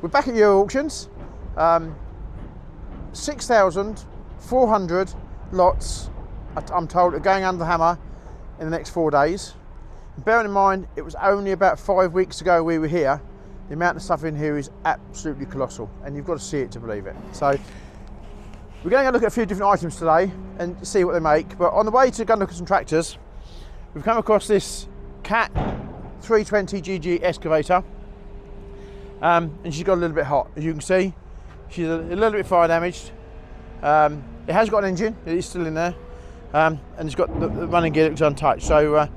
We're back at Euro Auctions. 6,400 lots, I'm told, are going under the hammer in the next 4 days. And bearing in mind, it was only about 5 weeks ago we were here. The amount of stuff in here is absolutely colossal, and you've got to see it to believe it. So we're going to go look at a few different items today and see what they make. But on the way to go and look at some tractors, we've come across this Cat 320 GG excavator, and she's got a little bit hot, as you can see. She's a little bit fire damaged. It has got an engine, it is still in there, and it's got the running gear looks untouched. So we're a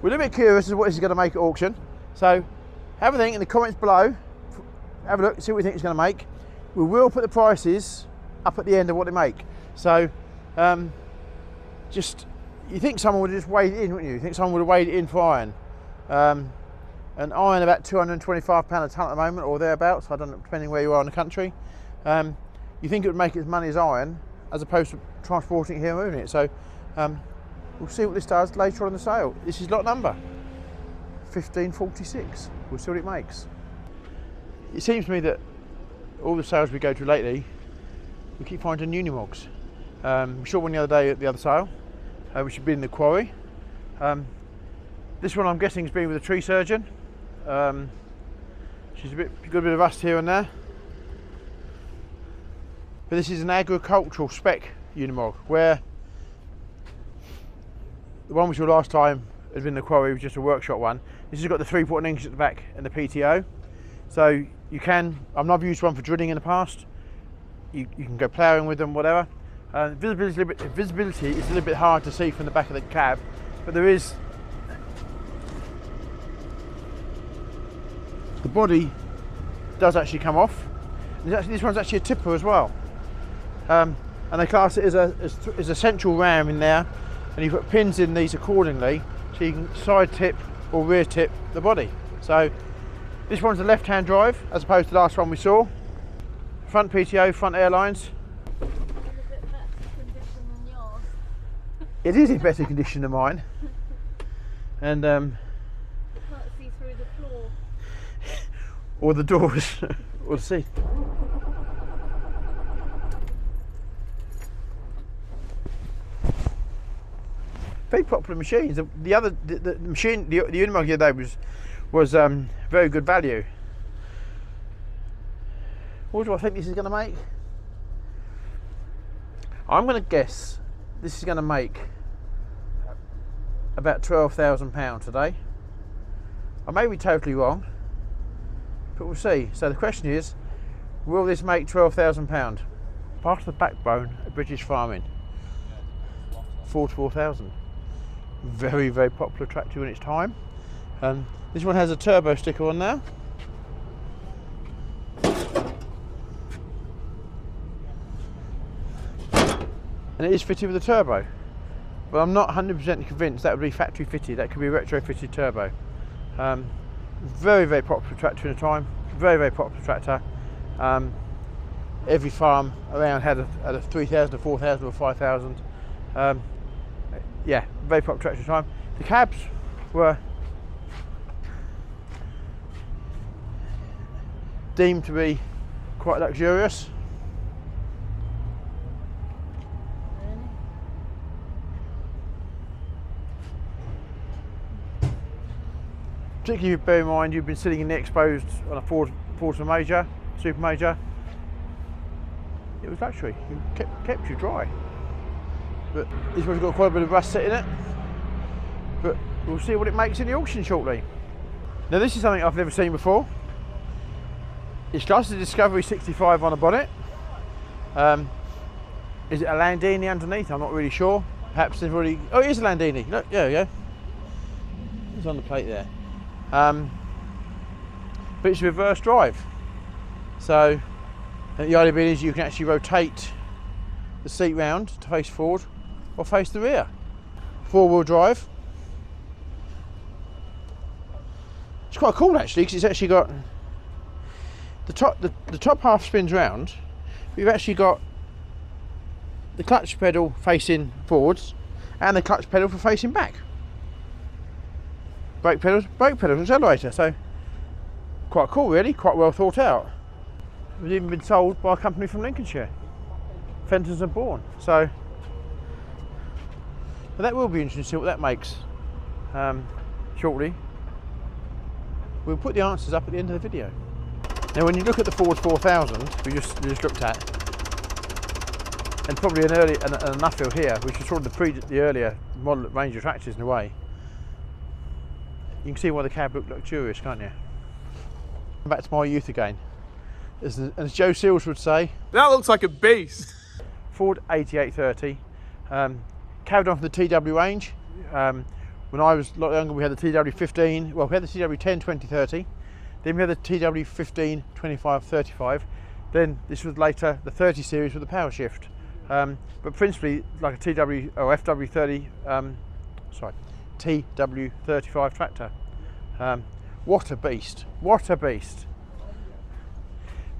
little bit curious as to what this is going to make at auction. So have a think in the comments below, have a look, see what you think it's going to make. We will put the prices up at the end of what they make. So just, you think someone would have just weighed it in, wouldn't you? You think someone would have weighed it in for iron. And iron about £225 a tonne at the moment, or thereabouts, I don't know, depending where you are in the country. You think it would make as money as iron, as opposed to transporting it here and moving it. So we'll see what this does later on in the sale. This is lot number 1546. We'll see what it makes. It seems to me that all the sales we go to lately, we keep finding Unimogs. We saw one the other day at the other sale, which had been in the quarry. This one I'm guessing has been with a tree surgeon. She's got a bit of rust here and there. But this is an agricultural spec Unimog, where the one we saw last time had been in the quarry, was just a workshop one. This has got the 3-point engine at the back and the PTO. So you can, I've used one for drilling in the past. You can go ploughing with them, whatever. Visibility is a little bit hard to see from the back of the cab, but there is, the body does actually come off. This one's actually a tipper as well. And they class it as a central ram in there, and you put pins in these accordingly, so you can side tip or rear tip the body. So this one's a left-hand drive, as opposed to the last one we saw. Front PTO, front airlines. In a bit better condition than yours. It is in better condition than mine. And You can't see through the floor. or the doors, or the seat. Very popular machines. The machine, the Unimog the other day was very good value. What do I think this is going to make? I'm going to guess this is going to make about £12,000 today. I may be totally wrong, but we'll see. So the question is, will this make £12,000? Part of the backbone of British farming. 44,000. Very, very popular tractor in its time. This one has a turbo sticker on there. And it is fitted with a turbo. But I'm not 100% convinced that would be factory fitted. That could be a retrofitted turbo. Very, very popular tractor in the time. Very, very popular tractor. Every farm around had a 3,000, a 4,000 or 5,000. Yeah, very popular tractor at the time. The cabs were deemed to be quite luxurious. Particularly bear in mind you've been sitting in the exposed on a Ford Major, Super Major. It was luxury, it kept you dry. But this one's got quite a bit of rust set in it. But we'll see what it makes in the auction shortly. Now this is something I've never seen before. It's just a Discovery 65 on the bonnet. Is it a Landini underneath? I'm not really sure. Perhaps they've already, oh it is a Landini. Look, there we go. It's on the plate there. But it's reverse drive. So the idea being is you can actually rotate the seat round to face forward or face the rear. 4-wheel drive. It's quite cool actually, because it's actually got the top half spins round. We've actually got the clutch pedal facing forwards and the clutch pedal for facing back. Brake pedals, accelerator. So quite cool really, quite well thought out. It was even been sold by a company from Lincolnshire, Fentons and Bourne. So, but that will be interesting to see what that makes shortly. We'll put the answers up at the end of the video. Now, when you look at the Ford 4000, we just looked at, and probably an Nuffield here, which is sort of the earlier model range of tractors in a way, you can see why the cab looked luxurious, can't you? Back to my youth again. As Joe Seels would say, that looks like a beast. Ford 8830, carried on from the TW range. When I was a lot younger, we had the TW15, well, we had the TW10 2030, then we had the TW15 2535, then this was later the 30 series with the power shift. But principally like a FW30, TW35 tractor. What a beast, what a beast.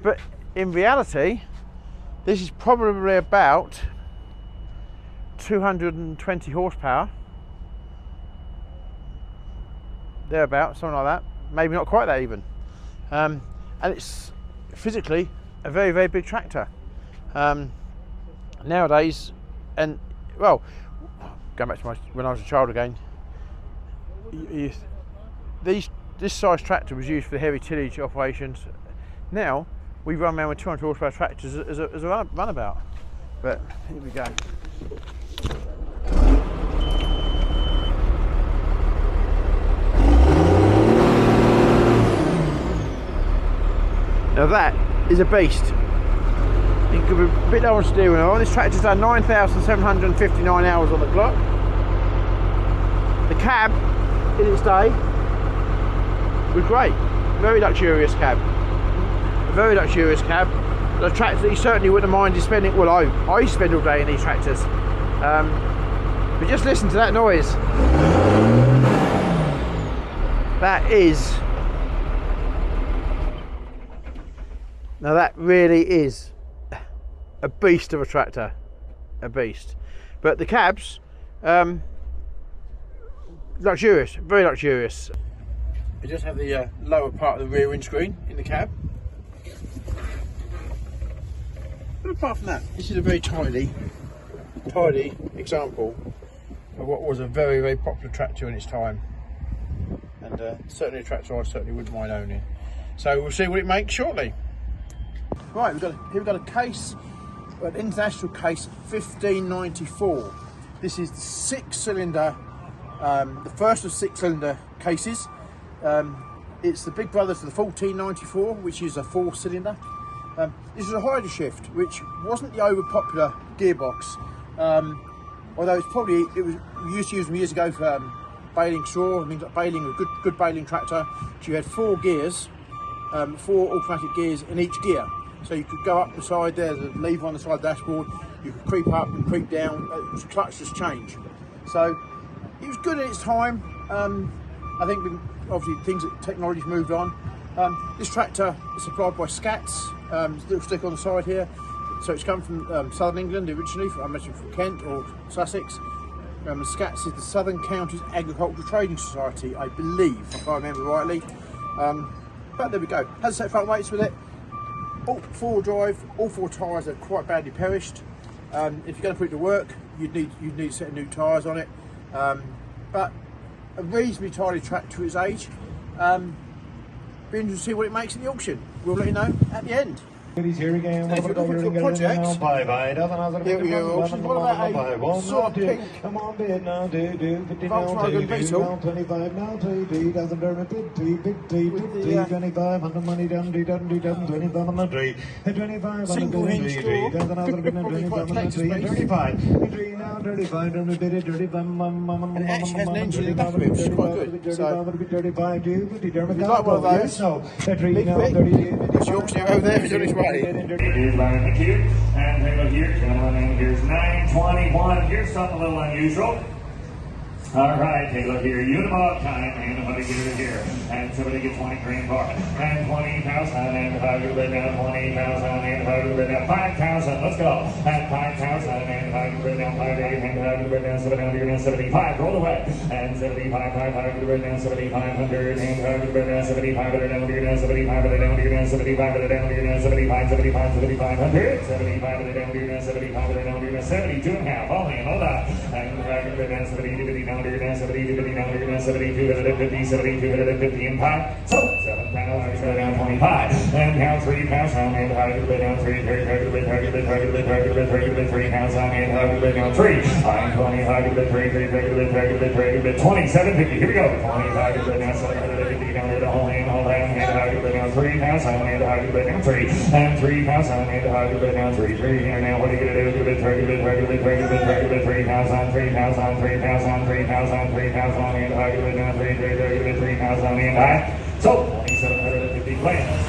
But in reality, this is probably about 220 horsepower, thereabout, something like that. Maybe not quite that even. And it's physically a very, very big tractor. Nowadays, and well, going back to when I was a child again, this size tractor was used for heavy tillage operations. Now we run around with 200 horsepower tractors as a runabout. But here we go. Now that is a beast. It could be a bit low on steering wheel. This tractor's done 9,759 hours on the clock. The cab, in its day, was great. Very luxurious cab. A very luxurious cab. The tractor that you certainly wouldn't have minded spending, well, I used to spend all day in these tractors. But just listen to that noise. That is, now that really is a beast of a tractor, a beast. But the cabs, luxurious, very luxurious. It does have the lower part of the rear windscreen in the cab. But apart from that, this is a very tidy example of what was a very, very popular tractor in its time. And certainly a tractor I certainly wouldn't mind owning. So we'll see what it makes shortly. Right, here we've got a case, an international case 1594. This is the 6-cylinder, the first of 6-cylinder cases. It's the big brother to the 1494, which is a 4-cylinder. This is a Hyder shift, which wasn't the over popular gearbox, although we used to use them years ago for baling straw and things like baling, a good baling tractor. So you had 4 gears, 4 automatic gears in each gear. So you could go up the side, there's a lever on the side of the dashboard, you could creep up and creep down, it was clutchless change. So it was good in its time. I think obviously technology's moved on. This tractor is supplied by Scats, little stick on the side here. So it's come from southern England originally, I imagine from Kent or Sussex. Scats is the Southern Counties Agricultural Trading Society, I believe, if I remember rightly. But there we go. Has a set of front weights with it. All 4-wheel drive, all 4 tyres are quite badly perished. If you're going to put it to work, you'd need a set of new tyres on it. But a reasonably tidy tractor to its age. Be interested to see what it makes in the auction. We'll let you know at the end. Here again. If you're looking for projects, here we go. Auction. What about a sort of pink Volkswagen Beetle with the single hinge door? Probably quite collector's piece. And it actually has an engine in the back of it, which is quite good. So, if you like one of those, big, it's the auctioneer over there who's on his way. Here's Larry McHugh, and take a look here, gentlemen, and here's 921. Here's something a little unusual. All right, take a look here. Unibog time, and what to get it here. And somebody get 20 grand for it. And 20,000, and if I could live down 20,000, and if I could live down 5,000, let's go. And 5,000, and if I could live down 5,000, and if I high to the red down 75, roll away, and 75, high to the red down 7,500, and high to the red down 75, down to your down 75, down to your down 75, down to your down 75, 7,500, 75, down to your down 75, down to your down 72 and a half, all in, hold on, and high to the red down 70, down to your down 70, down to your down 72, 50, 72, and 5, so 7 pounds, down 25, and pound 3 pounds, and high to the down 3, 3 pounds, and high to the down 3, I'm 20, high to the 3, 27, 50, here we go, 20, high to the down 750, down to the whole hand, and high to the down 3 pounds, and high to the down 3, and 3 pounds, and high to the down 3, 3 here now, what are you going to do? Give it 3 pounds on, 3 pounds on, 3 pounds on, 3 pounds on, 3 pounds on, and high to the down 3 pounds on, and high, so 2,750 plans.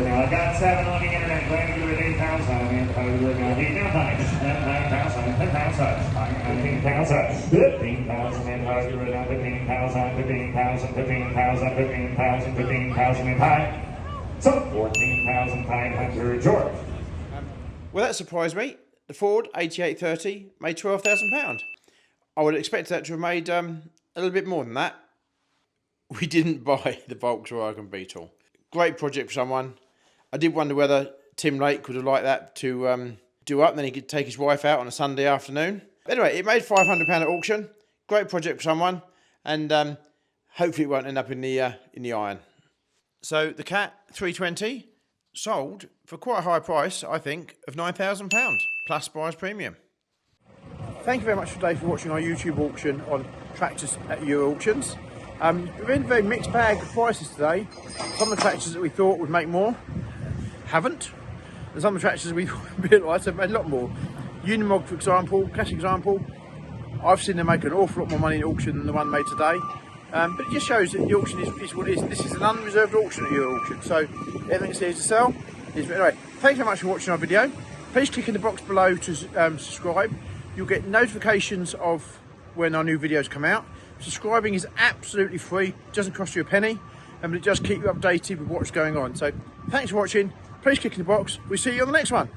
I got 7 on the internet, glad to do it 8 pounds on it, how to do it now, 8 pounds on it, 9 pounds on it, 10 pounds on it, 15 pounds on it, 15 pounds on it, how to do it now, 15 pounds on 15 pounds on 15 pounds on 15 pounds on 15 pounds and high, so 14,500 George. Well, that surprised me. The Ford 8830 made £12,000. I would expect that to have made a little bit more than that. We didn't buy the Volkswagen Beetle. Great project for someone. I did wonder whether Tim Lake could have liked that to do up, and then he could take his wife out on a Sunday afternoon. But anyway, it made £500 at auction. Great project for someone, and hopefully it won't end up in the iron. So the Cat 320 sold for quite a high price, I think, of £9,000 plus buyer's premium. Thank you very much today for watching our YouTube auction on tractors at Euro Auctions. We've been a very mixed bag of prices today. Some of the tractors that we thought would make more haven't, and some of the tractors we realised have made a lot more. Unimog, for example, classic example, I've seen them make an awful lot more money in auction than the one made today. But it just shows that the auction is what it is. This is an unreserved auction at Euro Auction, so everything that's here to sell is. Anyway, thanks very much for watching our video. Please click in the box below to subscribe. You'll get notifications of when our new videos come out. Subscribing is absolutely free, it doesn't cost you a penny, but it does keep you updated with what's going on. So thanks for watching. Please click in the box. We'll see you on the next one.